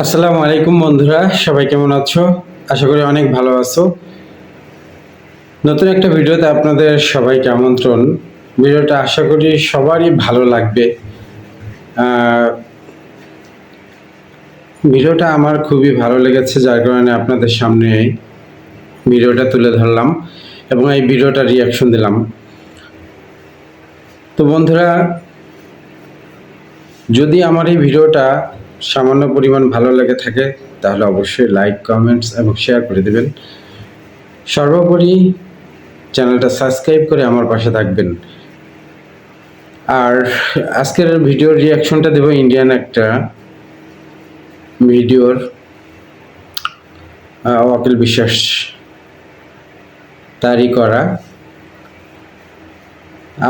আসসালামু আলাইকুম বন্ধুরা, সবাই কেমন আছো? আশা করি অনেক ভালো আছো। নতুন একটা ভিডিওতে আপনাদের সবাইকে আমন্ত্রণ। ভিডিওটা আশা করি সবারই ভালো লাগবে। আহ, ভিডিওটা আমার খুবই ভালো লেগেছে, যার কারণে আপনাদের সামনে ভিডিওটা তুলে ধরলাম এবং এই ভিডিওটা রিয়াকশন দিলাম। তো বন্ধুরা, যদি আমার এই ভিডিওটা সামান্য পরিমাণ ভালো লেগে থাকে তাহলে অবশ্যই লাইক, কমেন্টস এবং শেয়ার করে দেবেন। সর্বোপরি চ্যানেলটা সাবস্ক্রাইব করে আমার পাশে থাকবেন। আর আজকের ভিডিওর রিয়াকশনটা দেব ইন্ডিয়ান একটা ভিডিওর, ওয়াকিল বিশ্বাস তারই করা।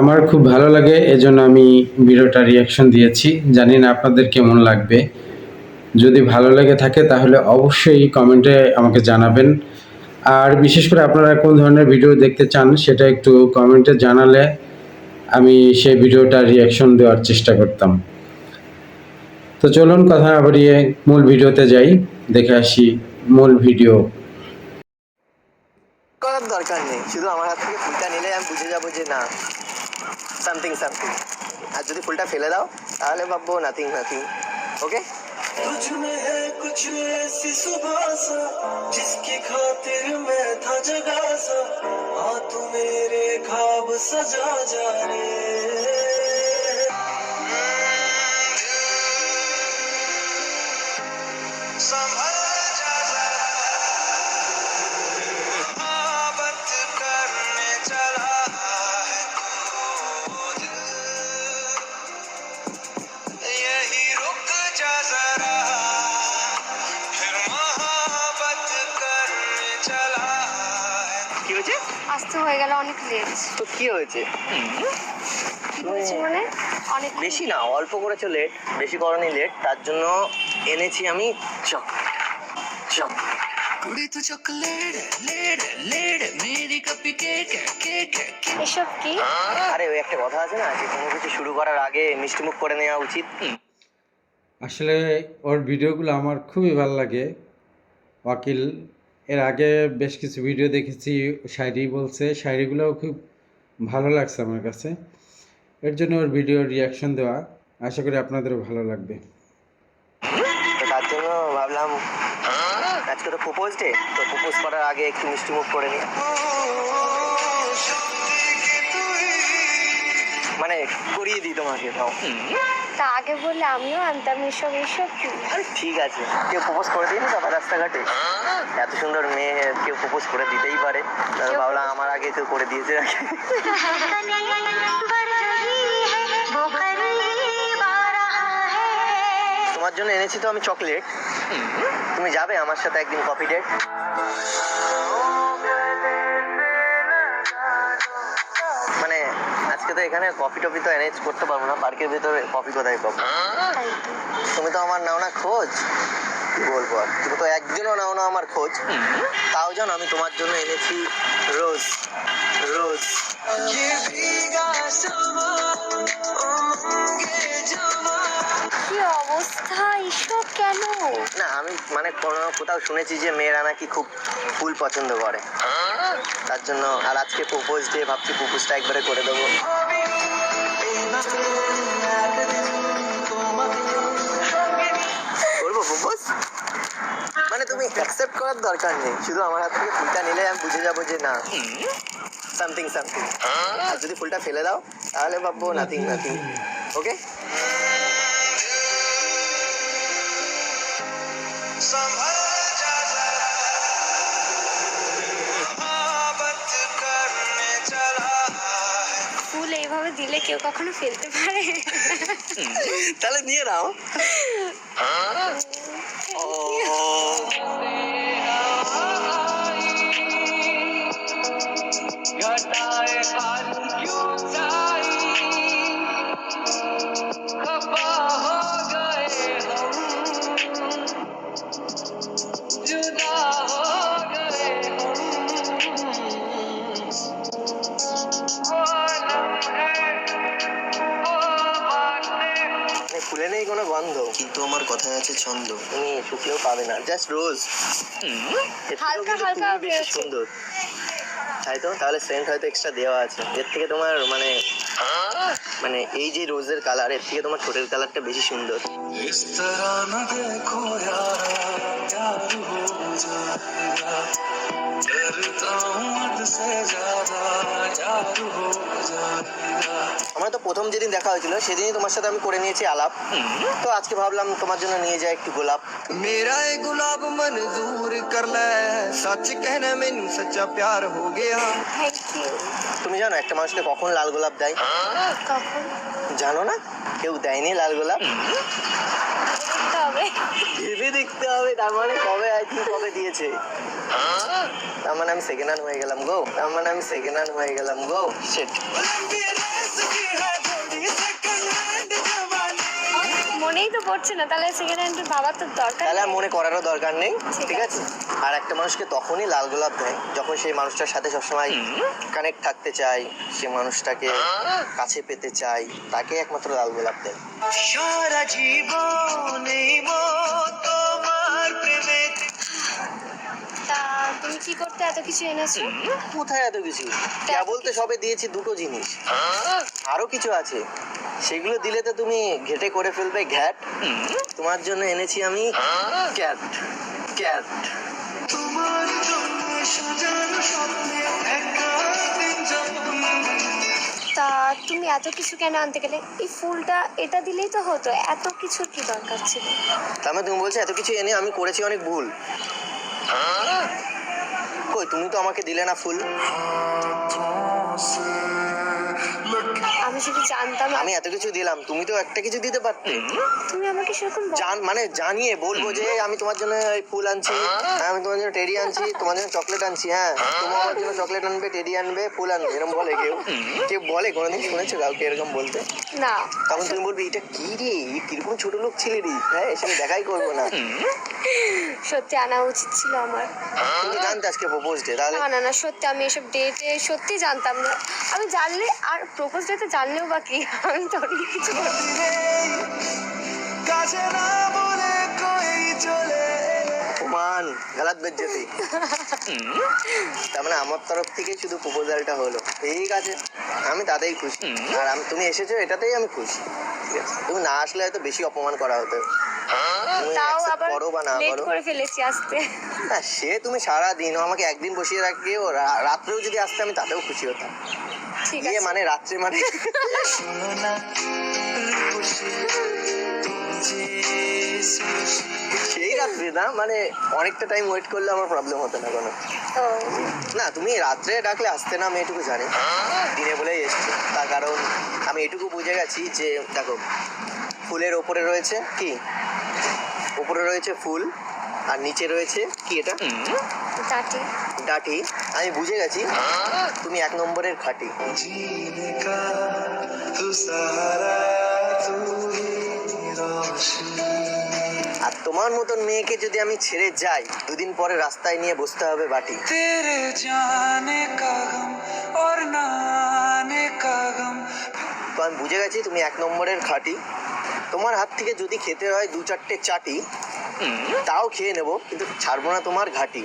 আমার খুব ভালো লাগে, এজন্য আমি ভিডিওটা রিয়াকশন দিয়েছি। জানি না আপনাদের কেমন লাগবে। যদি ভালো লেগে থাকে তাহলে অবশ্যই কমেন্টে আমাকে জানাবেন। আর বিশেষ করে আপনারা কোন ধরনের ভিডিও দেখতে চান সেটা একটু কমেন্টে জানালে আমি সেই ভিডিওটা রিয়াকশন দেওয়ার চেষ্টা করতাম। তো চলুন কথা না বাড়িয়ে মূল ভিডিওতে যাই, দেখে আসি মূল ভিডিও। করার দরকার নেই, শুধু আমার হাত থেকে ফুলটা নিলে আমি বুঝে যাবো যে না সামথিং সামথিং। আর যদি ফুলটা ফেলে দাও তাহলে ভাববো নাথিং নাথিং। ওকে, तुझ में है कुछ ऐसी सुबह सा जिसकी खातिर मैं था जगा सा, हाँ तू मेरे ख्वाब सजा जा रे। संभल जा जरा, मोहब्बत करने चला है तू दिल, यही रुक जा जरा, फिर मोहब्बत करने चला है। কি হয়েছে? আসতে হয়ে গেল অনেক লেট। তো কি হয়েছে? কি হয়েছে মানে অনেক বেশি না, অল্প করেছো লেট, বেশি করনি লেট। তার জন্য এনেছি আমি চকলেট। চকলেট कुड़ी तू चॉकलेट लेट लेट मेरी कपी केक केक এসব কি? আরে ওই একটা কথা আছে না যে কোনো কিছু শুরু করার আগে মিষ্টি মুখ করে নেওয়া উচিত। আসলে ওর ভিডিওগুলো আমার খুবই ভালো লাগে। ওয়াকিল এর আগে বেশ কিছু ভিডিও দেখেছি, শায়রি বলছে, শায়রিগুলোও খুব ভালো লাগছে আমার কাছে। এর জন্য ওর ভিডিওর রিয়াকশন দেওয়া, আশা করি আপনাদেরও ভালো লাগবে। তো তার জন্য ভাবলাম আজকে তো প্রপোজ ডে, তো প্রপোজ করার আগে একটু মিষ্টি মুখ করে নিই, মানে করিয়ে দিই তোমাকে। তাও তা আগে বললে আমিও আনতাম। এসব এসব কি? আরে ঠিক আছে, কেউ প্রপোজ করে দিই না তারপর রাস্তাঘাটে, এত সুন্দর মেয়ে কেউ প্রপোজ করে দিতেই পারে। তাহলে ভাবলাম আমার আগে কেউ করে দিয়েছে। তোমার জন্য এনেছি তো আমি চকলেট, তুমি যাবে আমার সাথে একদিন কফি ডেট? মানে আজকে তো এখানে কফি টফি তো অ্যারেঞ্জ করতে পারবো না, পার্কের ভিতরে কফি কোথায় পাবো? তাই তো। তুমি তো আমার নাও না খোঁজ, কি বলবো আর, তুমি তো একদিনও নাও না আমার খোঁজ। তাও জানো আমি তোমার জন্য এনেছি রোজ রোজ। কি অবস্থা, এসব কেন? না আমি মানে কোথাও শুনেছি যে মেয়েরা নাকি খুব ফুল পছন্দ করে, তার জন্য। আর আজকে প্রপোজ ডে, ভাবছি প্রপোজটা একবারে করে দেবো। করবো প্রপোজ, মানে তুমি অ্যাকসেপ্ট করার দরকার নেই, শুধু আমার হাত থেকে ফুলটা নিলে আমি বুঝে যাবো যে না সামথিং সামথিং। আর যদি ফুলটা ফেলে দাও তাহলে ভাববো নাথিং নাথিং। ওকে, संभल जा जरा, मोहब्बत करने चला है। ফুল এইভাবে দিলে কেউ কখনো ফেলতে পারে? তাহলে নিয়ে নাও। ফুলে নেই কোনো গন্ধ, তো আমার কথায় আছে ছন্দ, তুমি শুকলেও পাবে না, জাস্ট রোজ। হালকা হালকা বেশি বেরোচ্ছে। সুন্দর, তাই তো? তাহলে সেন্ট হয়তো এক্সট্রা দেওয়া আছে। এর থেকে তোমার মানে মানে এই যে রোজের কালার, এর থেকে তোমার ঠোঁটের কালারটা বেশি সুন্দর। इस तरह न देखो यारा, प्यार हो जाएगा, डरता हूँ हद से ज्यादा, यार हो जाएगा। আমরা তো প্রথম যেদিন দেখা হয়েছিল সেদিনই তোমার সাথে আমি করে নিয়েছি আলাপ, তো আজকে ভাবলাম তোমার জন্য নিয়ে যাই একটু গোলাপ। मेरा एक गुलाब मंजूर कर ले, सच कहना मैनू सच्चा प्यार हो गया। Thank you. তুমি জানো একটা মানুষকে কখন লাল গোলাপ দেয়? কখন জানো না? কেউ দেয়নি লাল গোলাপ। দেখতে হবে? ভেবে দেখতে হবে, তার মানে কবে আই থিঙ্ক কবে দিয়েছে। তার মানে আমি সেকেন্ড হ্যান্ড হয়ে গেলাম গো, তার মানে আমি সেকেন্ড হ্যান্ড হয়ে গেলাম গো। শিট। মনেই তো পড়ছে না, তাহলে সেকেন্ড হ্যান্ড ভাবার তো দরকার তাহলে আর নেই। মনে করারও দরকার নেই, ঠিক ঠিক আছে? আর একটা মানুষকে তখনই লাল গোলাপ দেয় যখন সেই মানুষটার সাথে সবসময় কানেক্ট থাকতে চায়, সে মানুষটাকে কাছে পেতে চায়, তাকে একমাত্র লাল গোলাপ দেয়। সারা জীবন এই তোমার প্রেমে। তা তুমি কি করতে এত কিছু এনেছো? কোথায় এত কিছু? যা বলতে সবে দিয়েছি দুটো জিনিস, আরো কিছু আছে, সেগুলো দিলে তো তুমি ঘেটে করে ফেলবে ঘ্যাট। তোমার জন্য এনেছি আমি ক্যাট। ক্যাট তোমার জন্য সাজানো স্বপ্নে একা দিন যাপন। তা তুমি এত কিছু কেন আনতে গেলে? এই ফুলটা এটা দিলেই তো হতো, এত কিছুর কি দরকার ছিল? তার মানে তুমি বলছো এত কিছু এনে আমি করেছি অনেক ভুল? কই, তুমি তো আমাকে দিলে না ফুল। हाथों से लगे আমি যদি জানতাম আমি এত কিছু দিলাম, তুমি তো একটা কিছু দিতে পারতে। তুমি আমাকে সেরকম মানে জানিয়ে বলবো যে আমি তোমার জন্য এই ফুল আনছি, আমি তোমার জন্য টেডি আনছি, তোমার জন্য চকলেট আনছি। হ্যাঁ, তুমি আমার জন্য চকলেট আনবে, টেডি আনবে, ফুল আনবে, এরকম বলে কেউ? কেউ বলে? কোনোদিন শুনেছো কাউকে এরকম বলতে? না। তখন তুমি বলবে এটা কি রে, কিরকম ছোট লোক ছেলে রে, হ্যাঁ এর সাথে দেখাই করবো না। সত্যি আনা উচিত ছিল আমার। তুমি জানতে আজকে প্রপোজ ডে, তাহলে না না না, সত্যি আমি এসব ডেটে সত্যি জানতাম না। আমি জানলে আর প্রপোজ ডেতে জানলেও বা কি, আমি তো অনেক কিছু করতাম। কাছে না বলে কই চলে। মান গালাত বেজ্জতি। তার মানে আমার তরফ থেকে শুধু প্রপোজালটা হলো, ঠিক আছে, আমি তাতেই খুশি। আর তুমি এসেছো এটাতেই আমি খুশি, ঠিক আছে? তুমি না আসলে হয়তো বেশি অপমান করা হতো। তুমি তাও accept আবার করো বা না লেট করো, করে ফেলেছি আসতে। না সে তুমি সারা দিন আমাকে একদিন বসিয়ে রাখিও, রাত্রেও যদি আসতে আমি তাতেও খুশি হতাম। ঠিক ইয়ে আছে। মানে রাত্রে মানে শোনা রূপসী তুমি সেই রাত্রে না, মানে অনেকটা টাইম ওয়েট করলে আমার প্রবলেম হতো না কোনো। ও, না তুমি রাত্রে ডাকলে আসতে না, আমি এটুকু জানি, দিনে বলেই এসছি। তার কারণ আমি এটুকু বুঝে গেছি যে দেখো, ফুলের ওপরে রয়েছে কি, ওপরে রয়েছে ফুল, আর নিচে রয়েছে কি, এটা টাটি। ডাঁটি। আমি বুঝে গেছি তুমি এক নম্বরের খাঁটি। जीने का तू सहारा, तू ही रोशनी। আর তোমার মতন মেয়েকে যদি আমি ছেড়ে যাই, দুদিন পরে রাস্তায় নিয়ে বসতে হবে বাটি। तेरे जाने का गम और ना आने का गम। তো আমি বুঝে গেছি তুমি এক নম্বরের খাঁটি। তোমার হাত থেকে যদি খেতে হয় দু চারটে চাটি, তাও খেয়ে নেবো, কিন্তু ছাড়বো না তোমার ঘাটি।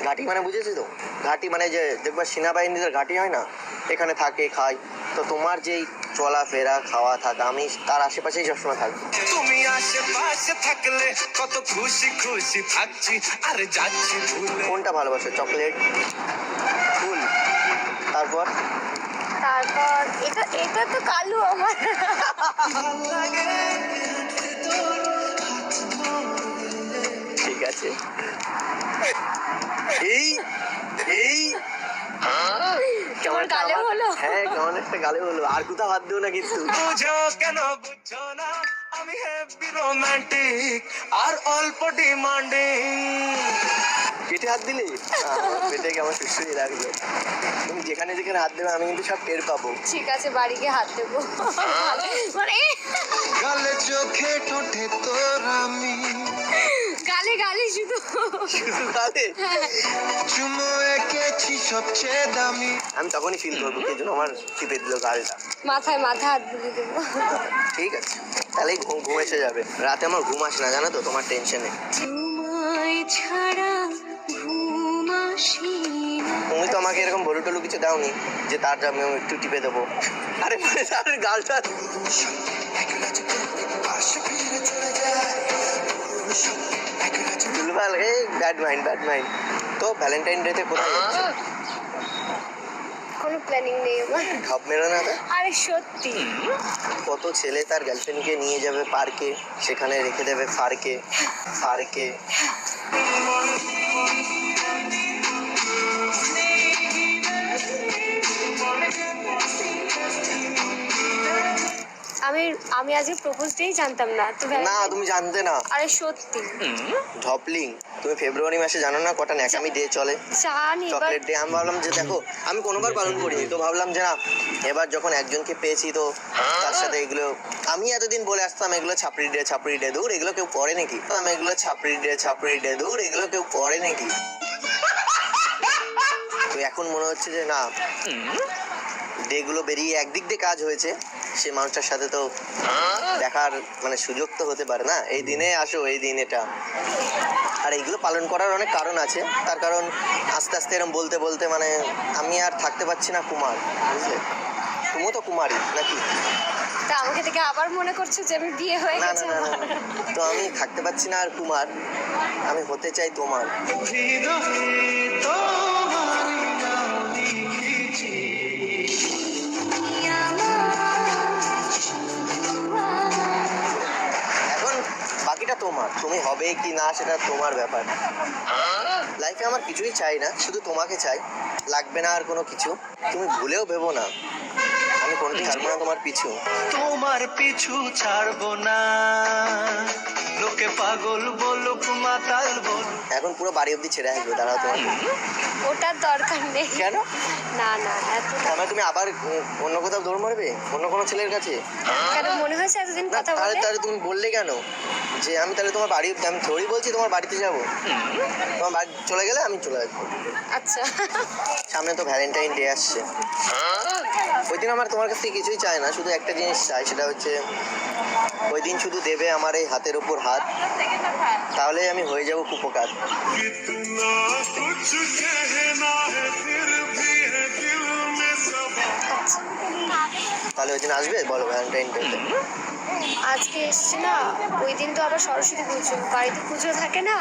ঘাটি মানে বুঝেছি তো? ঘাটি মানে যে দেখবা সেনাবাহিনীদের ঘাটি হয় না, এখানে থাকে খায়, তো তোমার যেই চলাফেরা খাওয়া থাকা, আমি তার আশেপাশেই সবসময় থাকবো। তুমি আশেপাশে থাকলে কত খুশি খুশি থাকছি, আরে যাচ্ছি ভুলে। কোনটা ভালোবাসো, চকলেট, ফুল, তারপর তারপর এটা এটা তো কালু আমার। ঠিক আছে। এই এই তোমার গালে হলো? হ্যাঁ, কেমন একটা গালে হলো। আর কোথাও হাত দিও না কিন্তু। বুঝো কেন বুঝছো না, আমি হেভি রোমান্টিক আর অল্প ডিমান্ডিং। পেটে হাত দিলে আমার পেটে কেমন সুস্থই লাগলো। তুমি যেখানে যেখানে হাত দেবে আমি কিন্তু সব টের পাবো। ঠিক আছে, বাড়ি গিয়ে হাত দেবো। মানে গালে চোখে ঠোঁটে তোর আমি গালে গালে শুধু। শুধু গালে? চুমো এঁকেছি সবচেয়ে দামি। আমি তখনই ফিল করবো কে যেন আমার টিপে দিল গালটা। মাথায় হাত বুলিয়ে দেবো। ঠিক আছে, তাহলেই ঘুম এসে যাবে। রাতে আমার ঘুম আসে না জানো তো, তোমার টেনশনে। তোমায় ছাড়া ঘুম আসে না। তুমি তো আমাকে এরকম বলু টলু কিছু দাওনি যে তার আমি একটু টিপে দেবো। আরে মানে তার গালটা ভুলভাল। এই ব্যাড মাইন্ড। তো ভ্যালেন্টাইন ডেতে কোথায় যাচ্ছ? কোনো প্ল্যানিং নেই আমার। ঢপ মেরো না তো। আরে সত্যি, কত ছেলে তার গার্লফ্রেন্ডকে নিয়ে যাবে পার্কে, সেখানে রেখে দেবে পার্কে। আমি আজকে প্রপোজ ডেই জানতাম না তো। না তুমি জানতে না। আরে সত্যি ঢপলিং, তুমি ফেব্রুয়ারি মাসে জানো না কটা ন্যাকামি ডে চলে? জানি, চকলেট ডে। আমি ভাবলাম যে দেখো আমি কোনোবার পালন করিনি, তো ভাবলাম যে না এবার যখন একজনকে পেয়েছি তো তার সাথে এগুলো। আমি এতদিন বলে আসতাম এগুলো ছাপড়ি ডে দূর, এগুলো কেউ পড়ে নাকি? আমি এগুলো ছাপড়ি ডে দূর, এগুলো কেউ পড়ে নাকি? তো এখন মনে হচ্ছে যে না, ডেগুলো বেরিয়ে একদিক দিয়ে কাজ হয়েছে, সে মানুষটার সাথে তো দেখার মানে সুযোগ তো হতে পারে না। এই দিনে আসো, এই দিন এটা। আর এইগুলো পালন করার অনেক কারণ আছে। তার কারণ আস্তে আস্তে এরকম বলতে বলতে মানে আমি আর থাকতে পারছি না কুমার, বুঝলে? তুমিও তো কুমারী নাকি? তা আমাকে দেখে আবার মনে করছো যে আমি বিয়ে হয়ে না গেছে না না আমার? না। তো আমি থাকতে পারছি না আর কুমার, আমি হতে চাই তোমার। এখন বাকিটা তোমার, তুমি হবে কি না সেটা তোমার ব্যাপার। লাইফে আমার কিছুই চাই না, শুধু তোমাকে চাই। লাগবে না আর কোনো কিছু। তুমি ভুলেও ভেবো না আমি কোনোদিন ছাড়বো না তোমার পিছু। তোমার পিছু ছাড়বো না, লোকে পাগল বলুক মাতাল বলুক। এখন পুরো বাড়ি অব্দি ছেড়ে আসবে, দাঁড়াও তোমার। ওটার দরকার নেই। কেন? না না, এতটা তাহলে তুমি আবার অন্য কোথাও দৌড় মারবে, অন্য কোনো ছেলের কাছে? কেন মনে হয়েছে এতদিন না কথা তাহলে বলে? তাহলে তুমি বললে কেন যে আমি তাহলে তোমার বাড়ি অব্দি? আমি থোড়ি বলছি তোমার বাড়িতে যাবো। তোমার বাড়ি চলে গেলে আমি চলে আসবো। আচ্ছা, সামনে তো ভ্যালেন্টাইন ডে আসছে। ওই দিন আমার তোমার কাছ থেকে কিছুই চাই না, শুধু একটা জিনিস চাই, সেটা হচ্ছে ওই দিন শুধু দেবে আমার এই হাতের উপর হাত, তাহলে আমি হয়ে যাব কুপকার। তাহলে ওই দিন আসবে বলো ভ্যালেন্টাইন ডেতে? আজকে এসছে না, ওই দিন তো আবার সরস্বতী পুজো, বাড়িতে পুজো থাকে না,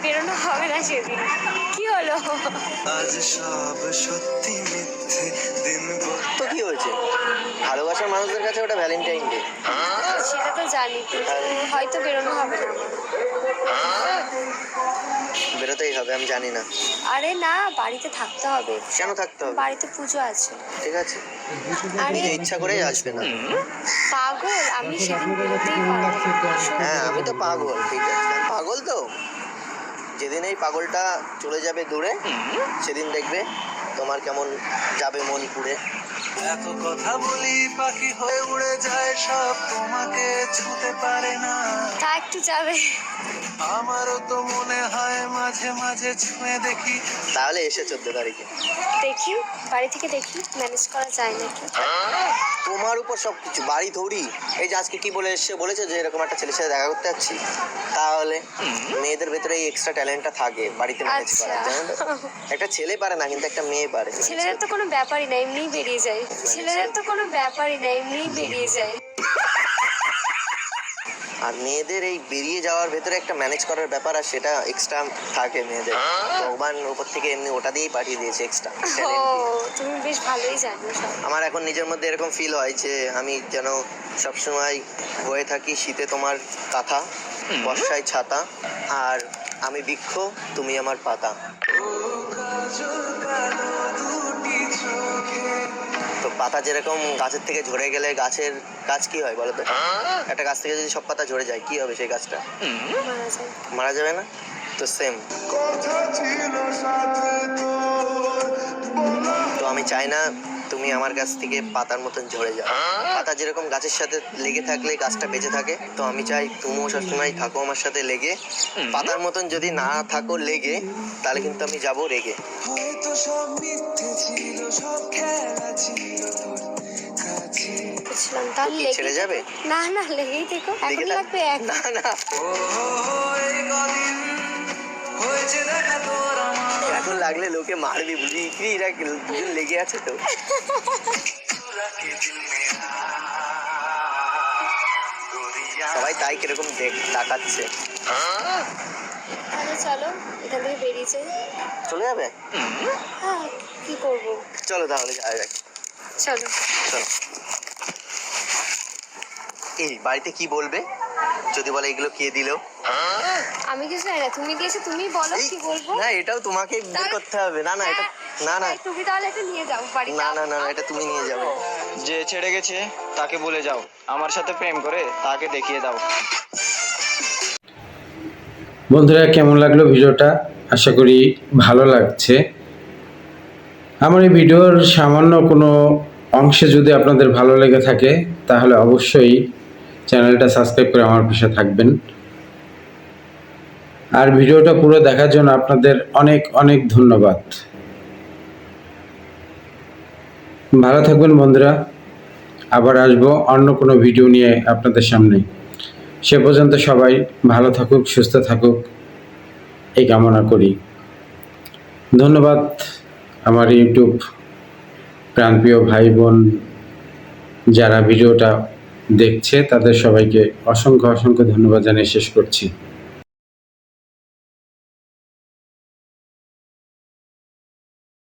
বেরোনো হবে না সেদিন। কি হলো? আজ সব সত্যি মিথ্যে দিন তো কি হয়েছে, ভালোবাসার মানুষদের কাছে ওটা ভ্যালেন্টাইন ডে। সেটা তো জানি, কিন্তু হয়তো বেরোনো হবে না আমার। বেরোতেই হবে, আমি জানি না। আরে না, বাড়িতে থাকতে হবে। কেন থাকতে হবে? বাড়িতে পুজো আছে। ঠিক আছে, আরে নিজে ইচ্ছা করেই আসবে না। পাগল, আমি সেদিন বেরোতেই পারবো। হ্যাঁ আমি তো পাগল, ঠিক আছে পাগল তো। যেদিন এই পাগলটা চলে যাবে দূরে, সেদিন দেখবে তোমার কেমন যাবে মণিপুরে। এত কথা বলি পাখি হয়ে উড়ে যায় সব, তোমাকে ছুঁতে পারে না। তা একটু যাবে। আমারও তো মনে হয় মাঝে মাঝে ছুঁয়ে দেখি। তাহলে এসে 14 তারিখে দেখি, বাড়ি থেকে দেখি ম্যানেজ করা যায় নাকি। তোমার উপর সবকিছু, বাড়ি ধরি। এই যে আজকে কি বলে এসে বলেছে যে এরকম একটা ছেলের সাথে দেখা করতে যাচ্ছি, তাহলে মেয়েদের ভেতরে এই এক্সট্রা ট্যালেন্টটা থাকে বাড়িতে ম্যানেজ আচ্ছা। করার, জানো তো? একটা ছেলে পারে না কিন্তু একটা মেয়ে পারে। ছেলেদের তো কোনো ব্যাপারই না, এমনিই বেরিয়ে যায়। ছেলেদের তো কোনো ব্যাপারই না, এমনিই বেরিয়ে যায়। আর মেয়েদের এই বেরিয়ে যাওয়ার ভেতরে একটা ম্যানেজ করার ব্যাপার, আর সেটা এক্সট্রা থাকে মেয়েদের। ভগবান উপর থেকে এমনি ওটা দিয়েই পাঠিয়ে দিয়েছে এক্সট্রা। ও, তুমি বেশ ভালোই জানো সব। আমার এখন নিজের মধ্যে এরকম ফিল হয় যে আমি যেন সবসময় হয়ে থাকি শীতে তোমার কাঁথা, বর্ষায় ছাতা, আর আমি বৃক্ষ তুমি আমার পাতা। তো পাতা যেরকম গাছের থেকে ঝরে গেলে গাছের গাছ কি হয় বলো তো? একটা গাছ থেকে যদি সব পাতা ঝরে যায় কি হবে সেই গাছটা? মারা যায়। মারা যাবে না? তো সেম। তো আমি চাই না তুমি আমার কাছ থেকে পাতার মতন ঝরে যাও। পাতা যেরকম গাছের সাথে লেগে থাকলে গাছটা বেঁচে থাকে, তো আমি চাই তুমিও সবসময় থাকো আমার সাথে লেগে। পাতার মতন যদি না থাকো লেগে, তাহলে কিন্তু আমি যাবো রেগে। হয়তো সব মিথ্যে ছিল, সব খেলা ছিল তোর কাছে। বুঝলাম, তাহলে কি লেগেই ছেড়ে যাবে? থেকো। না না, লেগেই থেকো, লেগে এখন থাক- লাগবে এক। না না, ও এই কদিন হয়েছে দেখা তোর আমার। এখন লাগলে লোকে মারবি, বুঝি কি এরা দুজন লেগে আছে তো। রাখে দিল মেরা গোরিয়া। সবাই তাই কিরকম তাকাচ্ছে। তাহলে চলো এখান থেকে বেরিয়েছে। চলে যাবে? হ্যাঁ, কি করবো, চলো তাহলে যাওয়া যাক। চলো। চলো। এই বাড়িতে কি বলবে যদি বলে এগুলো কে দিল? আমি কিছু জানি না, তুমি দিয়েছো, তুমি বলো এই, কি বলবো। না এটাও তোমাকে বের করতে হবে। না না এটা, না না হ্যাঁ, তুমি তাহলে এটা নিয়ে যাও বাড়িতে। না না না না, এটা তুমি নিয়ে যাবে। যে ছেড়ে গেছে তাকে বলে যাও, আমার সাথে প্রেম করে তাকে দেখিয়ে দাও। বন্ধুরা, কেমন লাগলো ভিডিওটা? আশা করি ভালো লাগছে। আমার এই ভিডিওর সামান্য কোনো অংশে যদি আপনাদের ভালো লেগে থাকে, তাহলে অবশ্যই চ্যানেলটা সাবস্ক্রাইব করে আমার পাশে থাকবেন। আর ভিডিওটা পুরো দেখার জন্য আপনাদের অনেক অনেক ধন্যবাদ। ভালো থাকবেন বন্ধুরা, আবার আসবো অন্য কোনো ভিডিও নিয়ে আপনাদের সামনে। সে পর্যন্ত সবাই ভালো থাকুক, সুস্থ থাকুক, এই কামনা করি। ধন্যবাদ আমার ইউটিউব প্রাণপ্রিয় ভাই বোন যারা ভিডিওটা দেখছে, তাদের সবাইকে অসংখ্য অসংখ্য ধন্যবাদ জানিয়ে শেষ করছি।